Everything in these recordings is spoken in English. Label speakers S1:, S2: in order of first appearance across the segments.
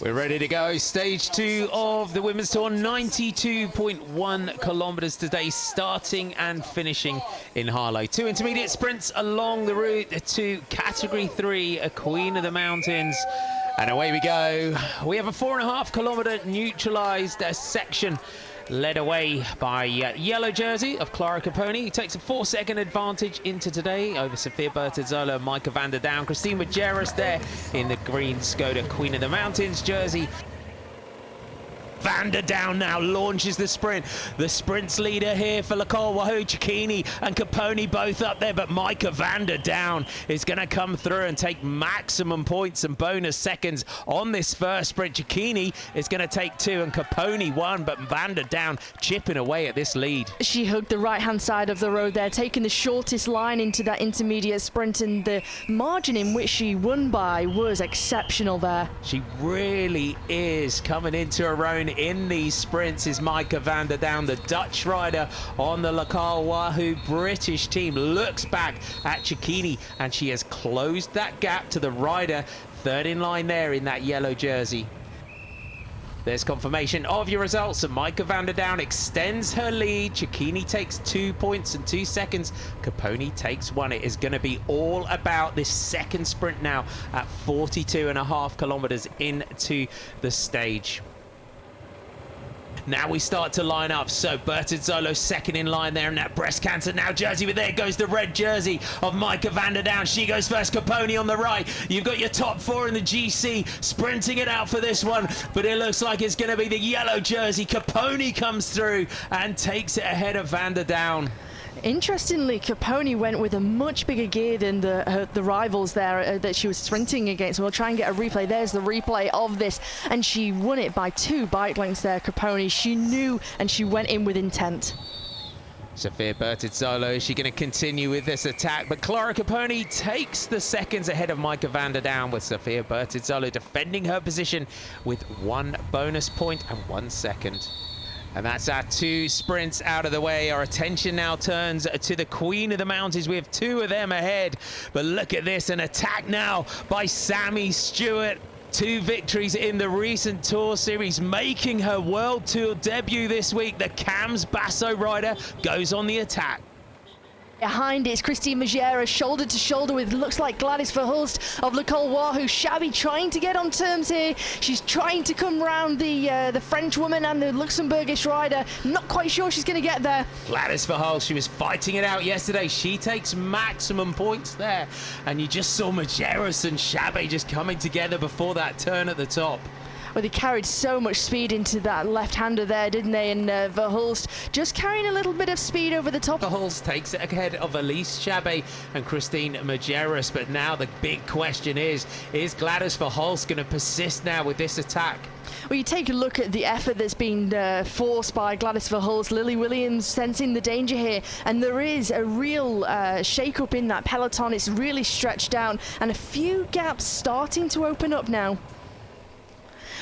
S1: We're ready to go. Stage 2 of the Women's Tour, 92.1 kilometers today, starting and finishing in Harlow. 2 intermediate sprints along the route to Category 3, a Queen of the Mountains. And away we go. We have a 4.5 kilometer neutralized section led away by yellow jersey of Clara Caponi, who takes a 4-second advantage into today over Sofia Bertazzolo and Maika van der Down. Christine Majerus there in the green Skoda Queen of the Mountains jersey. Van der Down now launches the sprint. The sprint's leader here for Nicole Wahoo, Cecchini and Caponi both up there, but Maika van der Down is going to come through and take maximum points and bonus seconds on this first sprint. Cecchini is going to take 2 and Caponi 1, but van der Down chipping away at this lead.
S2: She hugged the right-hand side of the road there, taking the shortest line into that intermediate sprint, and the margin in which she won by was exceptional there.
S1: She really is coming into her own in these sprints. Is Maika van der Down, the Dutch rider on the Nicole Wahoo British team, looks back at Cecchini and she has closed that gap to the rider third in line there in that yellow jersey. There's confirmation of your results, and Maika van der Down extends her lead. Cecchini takes 2 points and 2 seconds. Caponi takes 1. It is going to be all about this second sprint now at 42.5 kilometers into the stage. Now we start to line up. So Bertazzolo second in line there in that breast cancer now jersey, but there goes the red jersey of Maika van der Down. She goes first, Caponi on the right. You've got your top 4 in the GC sprinting it out for this one, but it looks like it's going to be the yellow jersey. Caponi comes through and takes it ahead of van der Down.
S2: Interestingly, Caponi went with a much bigger gear than the rivals there that she was sprinting against. We'll try and get a replay. There's the replay of this, and she won it by 2 bike lengths there, Caponi. She knew, and she went in with intent.
S1: Sofia Bertazzolo, is she going to continue with this attack? But Clara Caponi takes the seconds ahead of Maika van der Down, with Sofia Bertazzolo defending her position with 1 bonus point and 1 second. And that's our 2 sprints out of the way. Our attention now turns to the Queen of the Mountains. We have 2 of them ahead. But look at this, an attack now by Sammy Stewart. 2 victories in the recent Tour Series, making her World Tour debut this week. The Cams Basso rider goes on the attack.
S2: Behind it's Christine Majerus, shoulder to shoulder with looks like Gladys Verhulst of Nicole Wahoo. Shabby trying to get on terms here. She's trying to come round the French woman and the Luxembourgish rider. Not quite sure she's going to get there. Gladys
S1: Verhulst, she was fighting it out yesterday. She takes maximum points there. And you just saw Majerus and Shabby just coming together before that turn at the top.
S2: Well, they carried so much speed into that left-hander there, didn't they? And Verhulst just carrying a little bit of speed over the top.
S1: Verhulst takes it ahead of Elise Chabet and Christine Majerus. But now the big question is Gladys Verhulst going to persist now with this attack?
S2: Well, you take a look at the effort that's been forced by Gladys Verhulst. Lily Williams sensing the danger here, and there is a real shake-up in that peloton. It's really stretched out, and a few gaps starting to open up now.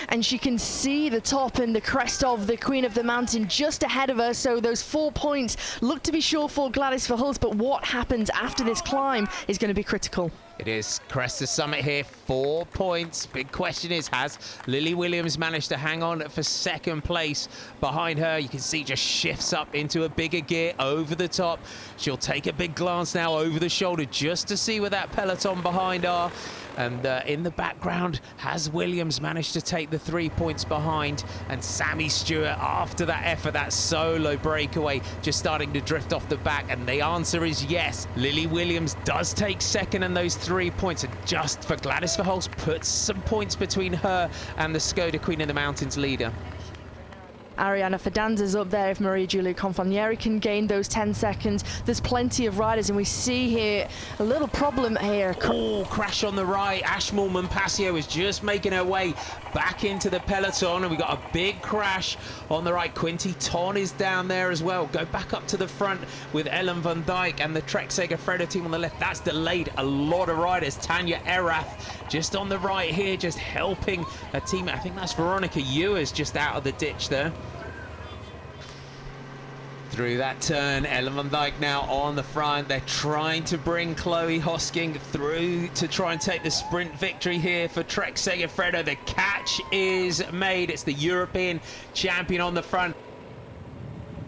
S2: And she can see the top and the crest of the Queen of the Mountain just ahead of her, so those 4 points look to be sure for Gladys Verhulst, but what happens after this climb is going to be critical.
S1: It is crest to summit here, 4 points. Big question is, has Lily Williams managed to hang on for second place? Behind her, you can see just shifts up into a bigger gear over the top. She'll take a big glance now over the shoulder just to see where that peloton behind are. And in the background, has Williams managed to take the 3 points behind? And Sammy Stewart, after that effort, that solo breakaway, just starting to drift off the back. And the answer is yes. Lily Williams does take second, and those 3 points, and just for Gladys Verhulst, puts some points between her and the Skoda Queen of the Mountains leader.
S2: Arianna Fidanza's up there if Maria Giulia Confalnieri can gain those 10 seconds. There's plenty of riders, and we see here a little problem here.
S1: Oh, crash on the right. Ashmore Monpassio is just making her way back into the peloton, and we got a big crash on the right. Quinty Ton is down there as well. Go back up to the front with Ellen van Dijk and the Trek Segafredo team on the left. That's delayed a lot of riders. Tanya Erath just on the right here, just helping a team. I think that's Veronica Ewers just out of the ditch there. Through that turn, Ellen van Dijk now on the front. They're trying to bring Chloe Hosking through to try and take the sprint victory here for Trek Segafredo. The catch is made. It's the European champion on the front.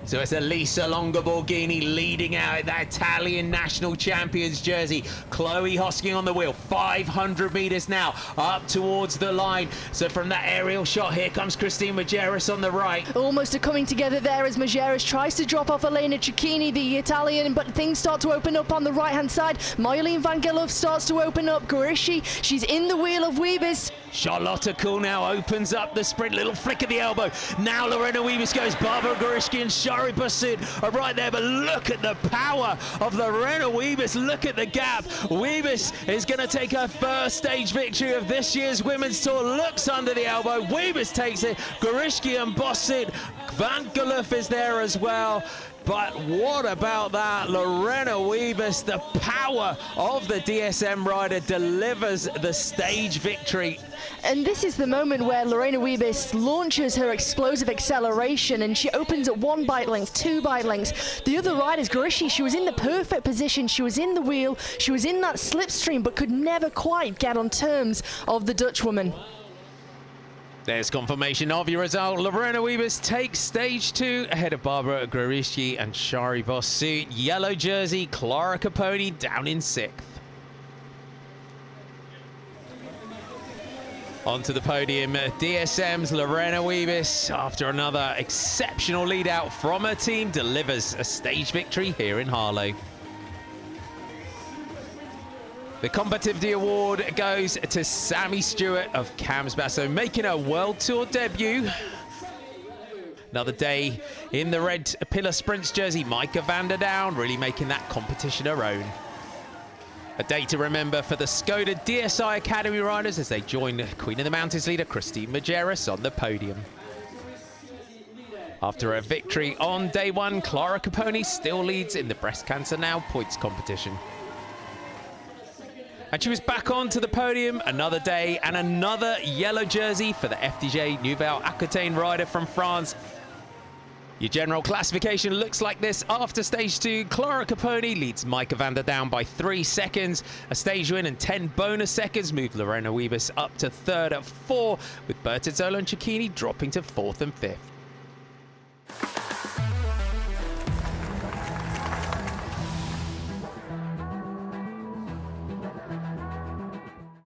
S1: So it's Elisa Longoborghini leading out that Italian national champions jersey. Chloe Hosking on the wheel, 500 meters now, up towards the line. So from that aerial shot, here comes Christine Majerus on the right.
S2: Almost a coming together there as Majerus tries to drop off Elena Cecchini, the Italian, but things start to open up on the right-hand side. Marjolein van Geloof starts to open up. Garishi, she's in the wheel of Wiebes.
S1: Charlotte Kool now opens up the sprint, little flick of the elbow. Now Lorena Wiebes goes, Barbara Goriški and Shari Basit are right there, but look at the power of Lorena Wiebes. Look at the gap. Wiebes is going to take her first stage victory of this year's Women's Tour. Looks under the elbow. Wiebes takes it. Goriški and Basit. Van Geloof is there as well. But what about that? Lorena Wiebes, the power of the DSM rider, delivers the stage victory.
S2: And this is the moment where Lorena Wiebes launches her explosive acceleration, and she opens at 1 bike length, 2 bike lengths. The other riders, Garishi, she was in the perfect position. She was in the wheel. She was in that slipstream, but could never quite get on terms of the Dutch woman.
S1: There's confirmation of your result. Lorena Wiebes takes stage 2 ahead of Barbara Goriški and Shari Basit. Yellow jersey, Clara Caponi down in 6th. Onto the podium, DSM's Lorena Wiebes, after another exceptional lead out from her team, delivers a stage victory here in Harlow. The Combativity Award goes to Sammy Stewart of Cams Basso, making her World Tour debut. Another day in the red pillar sprints jersey, Micah van der Down really making that competition her own. A day to remember for the Skoda DSI Academy riders as they join Queen of the Mountains leader Christine Majerus on the podium. After a victory on day 1, Clara Caponi still leads in the Breast Cancer Now points competition. And she was back onto the podium another day, and another yellow jersey for the FDJ Nouvelle Aquitaine rider from France. Your general classification looks like this. After stage 2, Clara Caponi leads Micah van der Down by 3 seconds. A stage win and 10 bonus seconds move Lorena Wiebes up to 3rd at 4, with Bertazzola and Cecchini dropping to 4th and 5th.